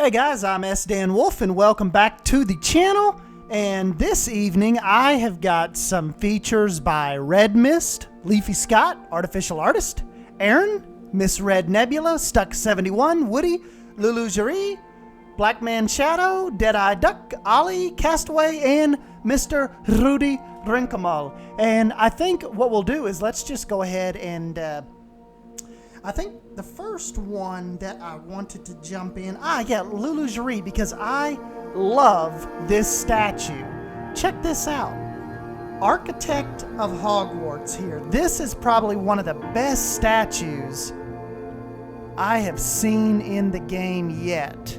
Hey guys, I'm Sdanwolf and welcome back to the channel. And this evening I have got some features by RedMyst, LeafScott, Artificial Artist, Aaron, MsRedNebula, Stuck71, Woody, Lulu Sheree, Blackmanshadows, Deadeye Duck, Ollie, Castaway, and Mr. Rudi Rinkamal. And I think what we'll do is let's just go ahead and I think the first one that I wanted to jump in, Lulu Sheree, because I love this statue. Check this out. Architect of Hogwarts here. This is probably one of the best statues I have seen in the game yet.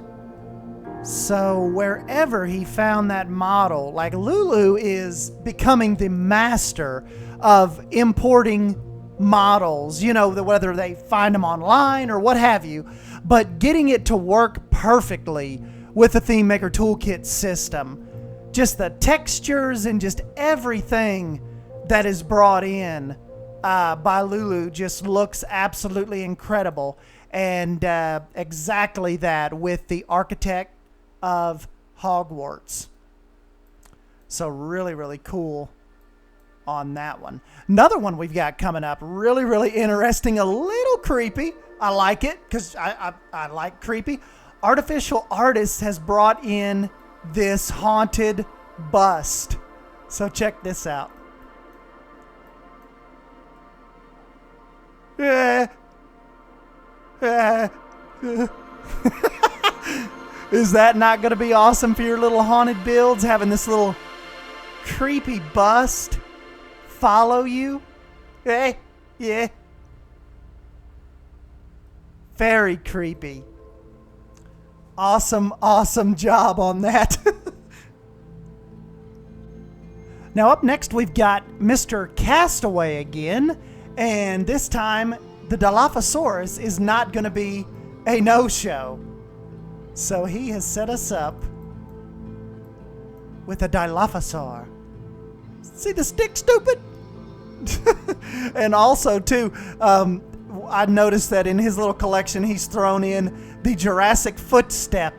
So wherever he found that model, like Lulu is becoming the master of importing models, you know, whether they find them online or what have you, but getting it to work perfectly with the Thememaker Toolkit system. Just the textures and just everything that is brought in by Lulu just looks absolutely incredible. And exactly that with the Architect of Hogwarts. So really, really cool on that one. Another one we've got coming up, really interesting, a little creepy. I like it because I like creepy. Artificial Artist has brought in this haunted bust. So check this out. Is that not going to be awesome for your little haunted builds, having this little creepy bust follow you? Yeah. Very creepy. Awesome job on that. Now up next we've got Mr. Castaway again, and this time the Dilaphosaurus is not going to be a no-show. So he has set us up with a Dilaphosaur. See the stick, stupid? And also, too, I noticed that in his little collection, he's thrown in the Jurassic footstep.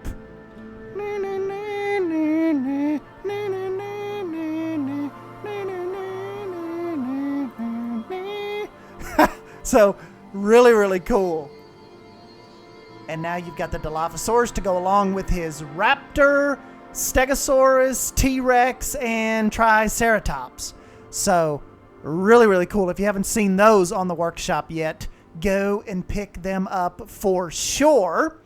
So, really cool. And now you've got the Dilaphosaurus to go along with his Raptor, Stegosaurus, TRex, and Triceratops. So, really cool. If you haven't seen those on the workshop yet, go and pick them up for sure.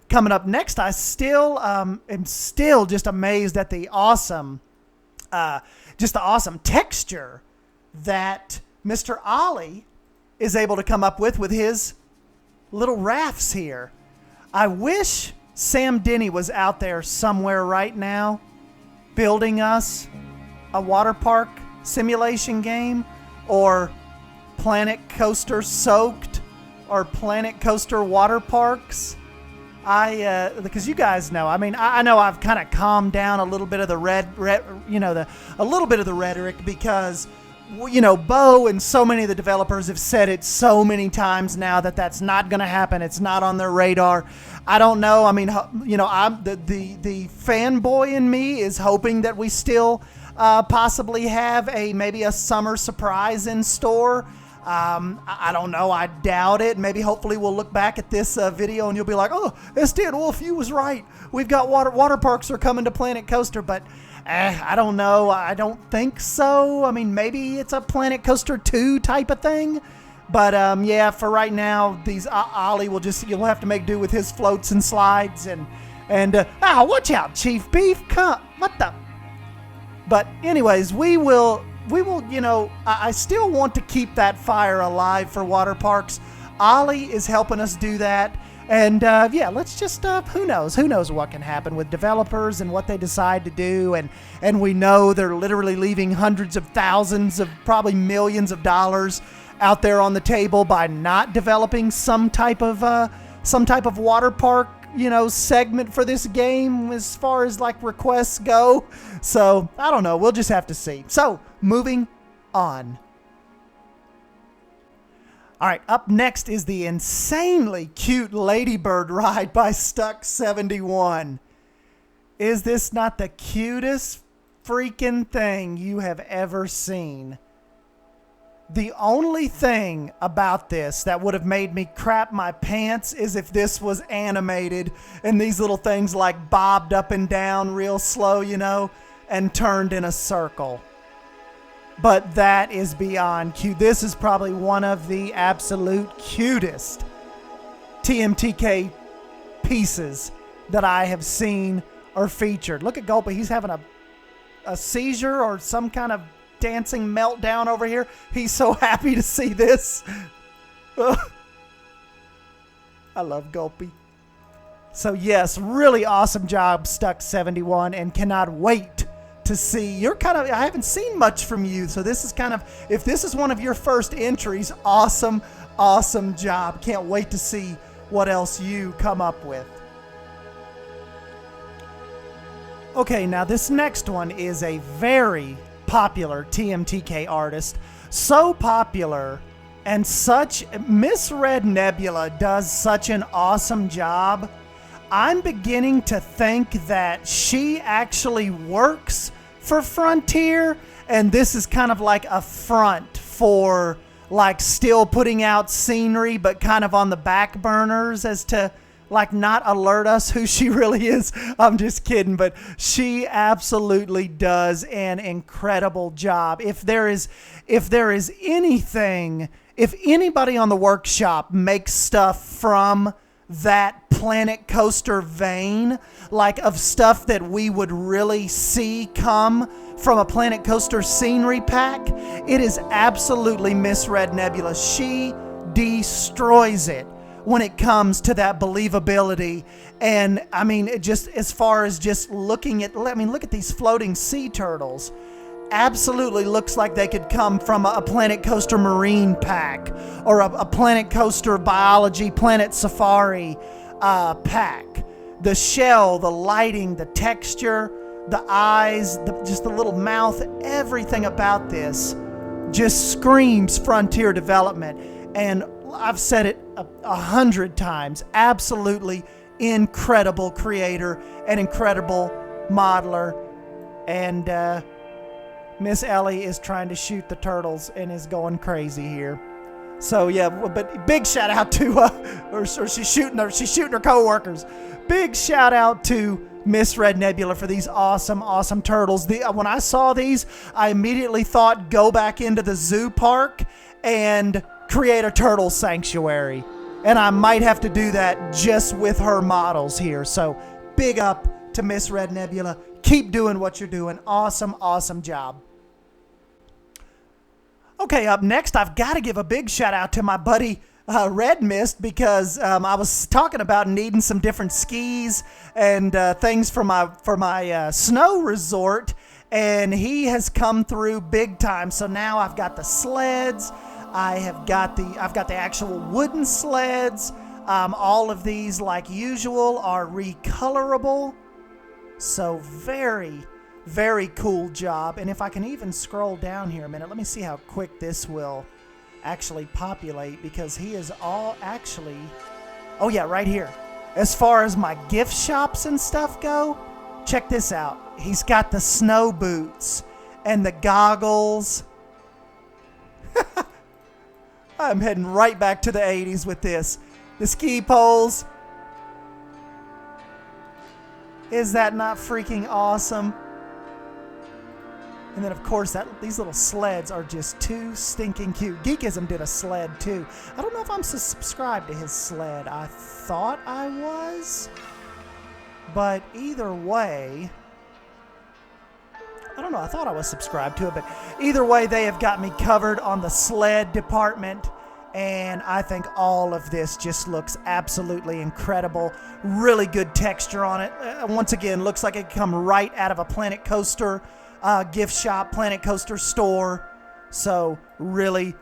Coming up next, I still am just amazed at the awesome texture that Mr. Ollie is able to come up with his little rafts here. I wish Sam Denny was out there somewhere right now building us a water park simulation game, or Planet Coaster Soaked, or Planet Coaster Water Parks. Because you guys know, I mean, I know I've kind of calmed down a little bit of the a little bit of the rhetoric, because Bo and so many of the developers have said it so many times now that that's not going to happen. It's not on their radar. I don't know. I mean, I'm the fanboy in me is hoping that we still possibly have maybe a summer surprise in store. I don't know. I doubt it. Maybe hopefully we'll look back at this video and you'll be like, oh, Sdanwolf, you was right. We've got water parks are coming to Planet Coaster, but I don't know. I don't think so. I mean, maybe it's a Planet Coaster 2 type of thing. But yeah, for right now, these Ollie you'll have to make do with his floats and slides and watch out, Chief Beef. What the? But anyways, we will, I still want to keep that fire alive for water parks. Ollie is helping us do that. And yeah, let's just, who knows what can happen with developers and what they decide to do. And we know they're literally leaving hundreds of thousands of, probably millions of dollars out there on the table by not developing some type of water park, segment for this game as far as like requests go. So I don't know. We'll just have to see. So moving on. All right, up next is the insanely cute Ladybird ride by Stuck71. Is this not the cutest freaking thing you have ever seen? The only thing about this that would have made me crap my pants is if this was animated and these little things like bobbed up and down real slow, you know, and turned in a circle. But that is beyond cute. This is probably one of the absolute cutest TMTK pieces that I have seen or featured. Look at Gulpy. He's having a seizure or some kind of dancing meltdown over here. He's so happy to see this. I love Gulpy. So yes, really awesome job, Stuck71, and cannot wait to see. I haven't seen much from you, so this is kind of, if this is one of your first entries, awesome job. Can't wait to see what else you come up with. Okay, now this next one is a very popular TMTK artist. So popular and such, MsRedNebula does such an awesome job. I'm beginning to think that she actually works for Frontier, and this is kind of like a front for like still putting out scenery, but kind of on the back burners as to like not alert us who she really is. I'm just kidding, but she absolutely does an incredible job. If there is anything, if anybody on the workshop makes stuff from that Planet Coaster vein, like of stuff that we would really see come from a Planet Coaster scenery pack, it is absolutely MsRedNebula. She destroys it when it comes to that believability. And I mean, it just, as far as just looking at, I mean, look at these floating sea turtles. Absolutely looks like they could come from a Planet Coaster Marine pack or a Planet Coaster Biology Planet Safari pack. The shell, the lighting, the texture, the eyes, just the little mouth, everything about this just screams Frontier development. And I've said it 100 times, absolutely incredible creator and incredible modeler. And Miss Ellie is trying to shoot the turtles and is going crazy here. So yeah, but big shout out to or she's shooting her coworkers. Big shout out to MsRedNebula for these awesome turtles. When I saw these, I immediately thought go back into the zoo park and create a turtle sanctuary. And I might have to do that just with her models here. So big up to MsRedNebula. Keep doing what you're doing. Awesome job. Okay, up next, I've got to give a big shout out to my buddy RedMyst, because I was talking about needing some different skis and things for my snow resort, and he has come through big time. So now I've got the sleds. I've got the actual wooden sleds. All of these, like usual, are recolorable. So very cool job. And if I can even scroll down here a minute, let me see how quick this will actually populate, because he is all actually, oh yeah, right here. As far as my gift shops and stuff go, check this out. He's got the snow boots and the goggles. I'm heading right back to the 80s with this. The ski poles. Is that not freaking awesome? And then, of course, these little sleds are just too stinking cute. Geekism did a sled, too. I don't know if I'm subscribed to his sled. I thought I was. But either way, I don't know. I thought I was subscribed to it. But either way, they have got me covered on the sled department. And I think all of this just looks absolutely incredible. Really good texture on it. Once again, looks like it could come right out of a Planet Coaster gift shop, Planet Coaster store. So really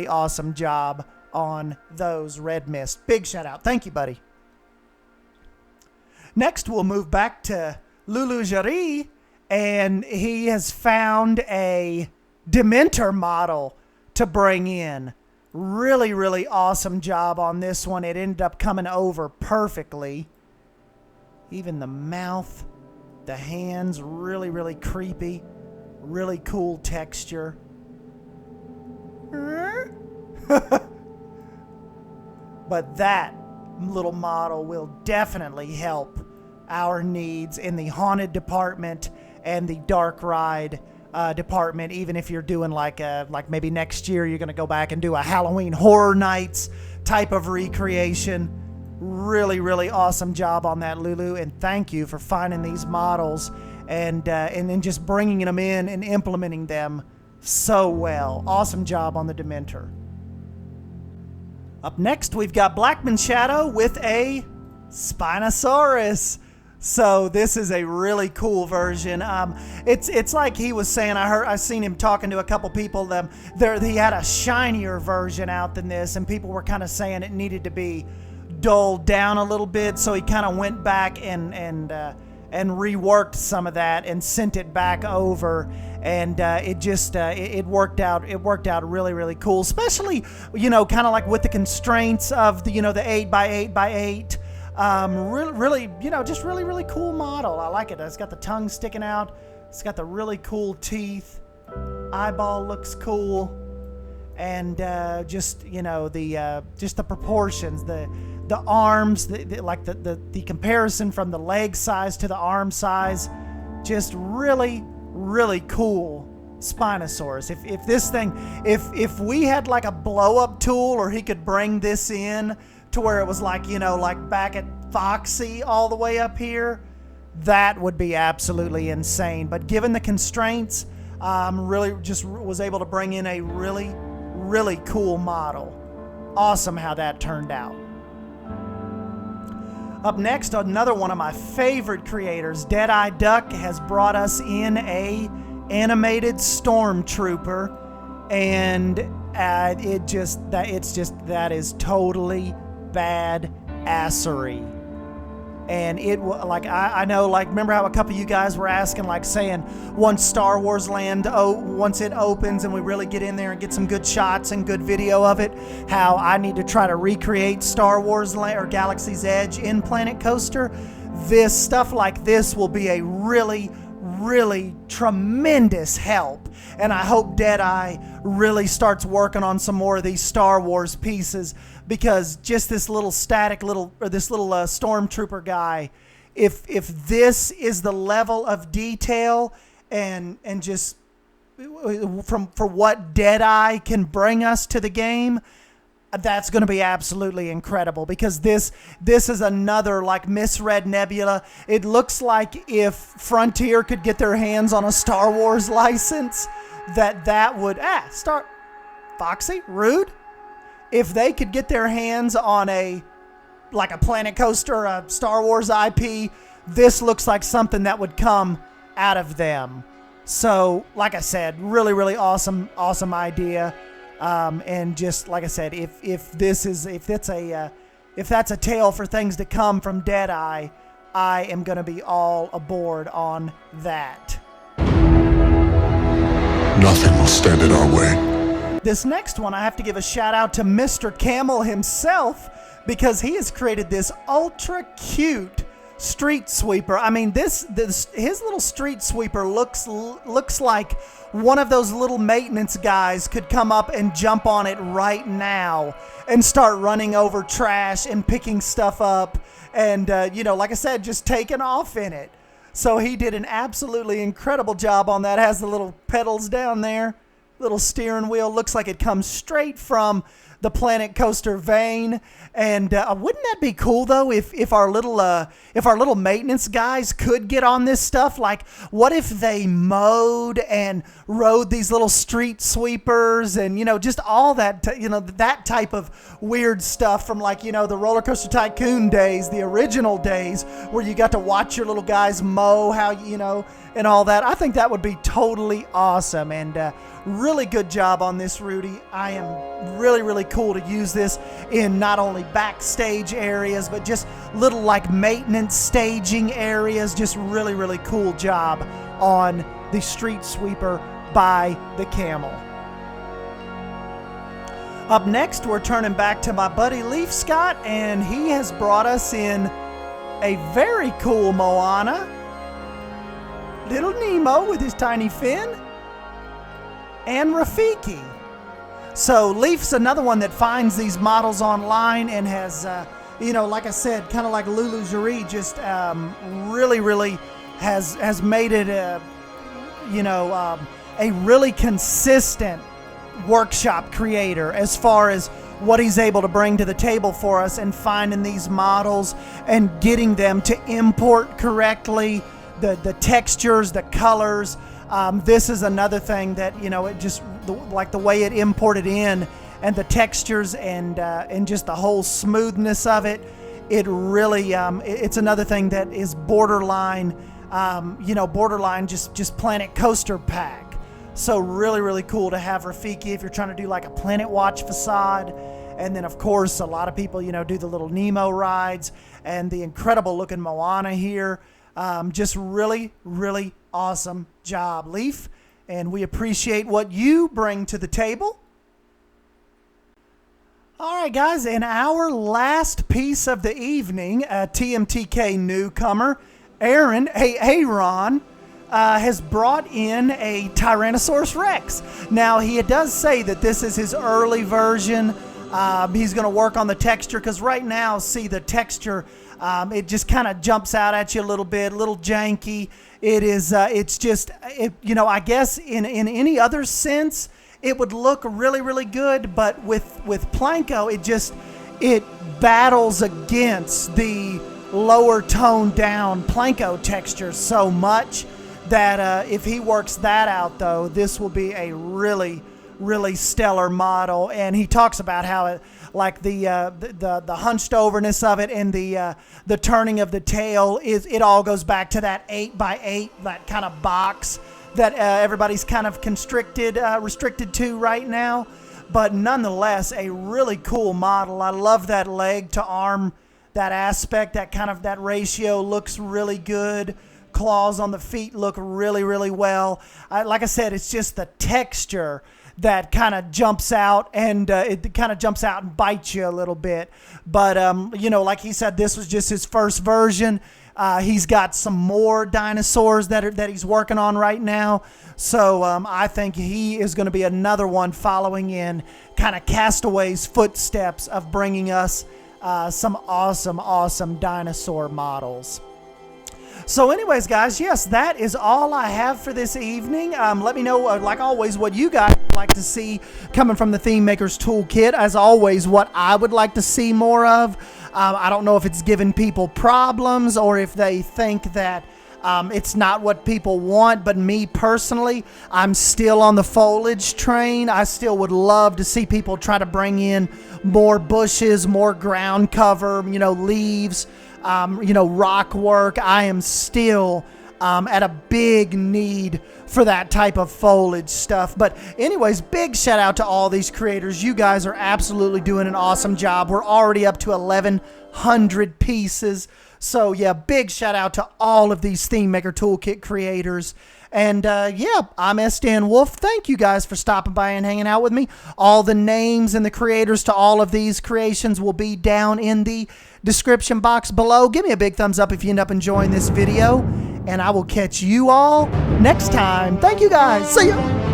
awesome job on those, RedMyst. Big shout out. Thank you, buddy. Next, we'll move back to Lulujarree, and he has found a Dementor model to bring in. Really, really awesome job on this one. It ended up coming over perfectly. Even the mouth, the hands, really, really creepy. Really cool texture. But that little model will definitely help our needs in the haunted department and the dark ride department. Even if you're doing like maybe next year you're going to go back and do a Halloween Horror Nights type of recreation. Really, really awesome job on that, Lulu, and thank you for finding these models and then just bringing them in and implementing them so well. Awesome job on the Dementor. Up next, we've got Blackmanshadows with a Spinosaurus. So this is a really cool version. It's like he was saying. I seen him talking to a couple people. He had a shinier version out than this, and people were kind of saying it needed to be dulled down a little bit. So he kind of went back and reworked some of that and sent it back over. And it worked out. It worked out really, really cool, especially kind of like with the constraints of the 8x8x8. Really, just really, really cool model. I like it. It's got the tongue sticking out. It's got the really cool teeth. Eyeball looks cool, and just the proportions, the arms, the comparison from the leg size to the arm size, just really, really cool Spinosaurus. If this thing, if we had like a blow up tool, or he could bring this in to where it was like back at Foxy all the way up here, that would be absolutely insane. But given the constraints, really just was able to bring in a really, really cool model. Awesome how that turned out. Up next, another one of my favorite creators, Deadeye Duck, has brought us in a animated Stormtrooper, and that is totally badassery. And I know, remember how a couple of you guys were asking, saying once Star Wars Land, once it opens and we really get in there and get some good shots and good video of it, how I need to try to recreate Star Wars Land or Galaxy's Edge in Planet Coaster. This stuff like this will be a really, really tremendous help. And I hope Deadeye really starts working on some more of these Star Wars pieces, because just this little Stormtrooper guy, if this is the level of detail and just for what Deadeye can bring us to the game, that's going to be absolutely incredible. Because this is another MsRedNebula. It looks like if Frontier could get their hands on a Star Wars license, that would start Foxy, Rude. If they could get their hands on a Planet Coaster, a Star Wars IP, this looks like something that would come out of them. So, like I said, really, really awesome idea. And just like I said, if that's a tale for things to come from Deadeye, I am going to be all aboard on that. Nothing will stand in our way. This next one, I have to give a shout out to Mr. Camel himself, because he has created this ultra cute street sweeper. I mean, his little street sweeper looks like one of those little maintenance guys could come up and jump on it right now and start running over trash and picking stuff up and, like I said, just taking off in it. So he did an absolutely incredible job on that. Has the little pedals down there, little steering wheel. Looks like it comes straight from the Planet Coaster vein. And wouldn't that be cool though if our little maintenance guys could get on this stuff? Like, what if they mowed and rode these little street sweepers and just all that that type of weird stuff from the Roller Coaster Tycoon days, the original days where you got to watch your little guys mow, how and all that. I think that would be totally awesome. And really good job on this, Rudi. I am really, really cool to use this in not only backstage areas, but just little maintenance staging areas. Just really, really cool job on the street sweeper by the Camel. Up next, we're turning back to my buddy LeafScott, and he has brought us in a very cool Moana. Little Nemo with his tiny fin. And Rafiki. So Leaf's another one that finds these models online and has, like I said, kind of like Lulu Sheree, just really has made it a really consistent workshop creator as far as what he's able to bring to the table for us and finding these models and getting them to import correctly, the textures, the colors. This is another thing that, it just, like the way it imported in and the textures and just the whole smoothness of it, it really, it's another thing that is borderline just Planet Coaster pack. So really cool to have Rafiki if you're trying to do like a Planet Watch facade. And then, of course, a lot of people, do the little Nemo rides and the incredible looking Moana here. Just really awesome job, Leaf. And we appreciate what you bring to the table. All right, guys, in our last piece of the evening, a TMTK newcomer, Aaron, has brought in a Tyrannosaurus Rex. Now, he does say that this is his early version. He's going to work on the texture because right now, see the texture, it just kind of jumps out at you a little bit, a little janky. It is, it's just, I guess in any other sense, it would look really good, but with Planko, it battles against the lower toned down Planko texture so much that if he works that out, though, this will be a really stellar model. And he talks about how it, like the hunched overness of it and the turning of the tail it all goes back to that 8x8, that kind of box that everybody's kind of restricted to right now. But nonetheless, a really cool model. I love that leg to arm, that aspect, that ratio looks really good. Claws on the feet look really well. Like I said, it's just the texture that kind of jumps out, and it kind of jumps out and bites you a little bit. But, like he said, this was just his first version. He's got some more dinosaurs that he's working on right now. So I think he is going to be another one following in kind of Castaway's footsteps of bringing us some awesome dinosaur models. So anyways, guys, yes, that is all I have for this evening. Let me know, like always, what you guys would like to see coming from the Thememaker's Toolkit. As always, what I would like to see more of. I don't know if it's giving people problems or if they think that it's not what people want, but me personally, I'm still on the foliage train. I still would love to see people try to bring in more bushes, more ground cover, leaves, rock work. I am still at a big need for that type of foliage stuff. But anyways, big shout out to all these creators. You guys are absolutely doing an awesome job. We're already up to 1,100 pieces. So yeah, big shout out to all of these Thememaker Toolkit creators. And yeah, I'm Sdanwolf. Thank you guys for stopping by and hanging out with me. All the names and the creators to all of these creations will be down in the description box below. Give me a big thumbs up if you end up enjoying this video. And I will catch you all next time. Thank you guys. See ya.